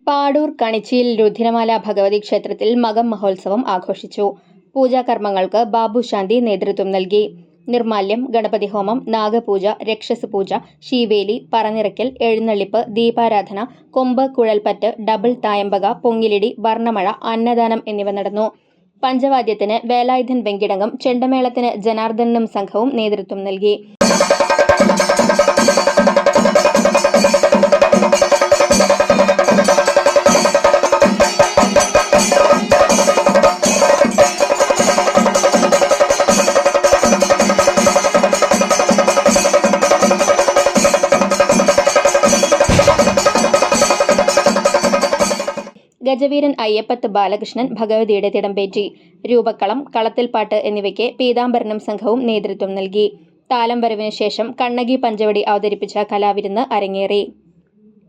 പാടൂർ കണിച്ചിയിൽ രുദ്രമാല ഭഗവതി ക്ഷേത്രത്തിൽ മകം മഹോത്സവം ആഘോഷിച്ചു. പൂജാകർമ്മങ്ങൾക്ക് ബാബു ശാന്തി നേതൃത്വം നൽകി. നിർമാല്യം, ഗണപതി ഹോമം, നാഗപൂജ, രക്ഷസ് പൂജ, ശീവേലി, പറനിറയ്ക്കൽ, എഴുന്നള്ളിപ്പ്, ദീപാരാധന, കൊമ്പ്, കുഴൽപ്പറ്റ്, ഡബിൾ തായമ്പക, പൊങ്ങിലിടി, വർണ്ണമഴ, അന്നദാനം എന്നിവ നടന്നു. പഞ്ചവാദ്യത്തിന് വേലായുധൻ വെങ്കിടങ്ങും ചെണ്ടമേളത്തിന് ജനാർദ്ദനും സംഘവും നേതൃത്വം നൽകി. ഗജവീരൻ അയ്യപ്പത്ത് ബാലകൃഷ്ണൻ ഭഗവതിയുടെ തിടമ്പേറ്റി. രൂപക്കളം, കളത്തിൽപ്പാട്ട് എന്നിവയ്ക്ക് പീതാംബരനും സംഘവും നേതൃത്വം നൽകി. താലം വരവിനു ശേഷം കണ്ണകി പഞ്ചവടി അവതരിപ്പിച്ച കലാവിരുന്ന് അരങ്ങേറി.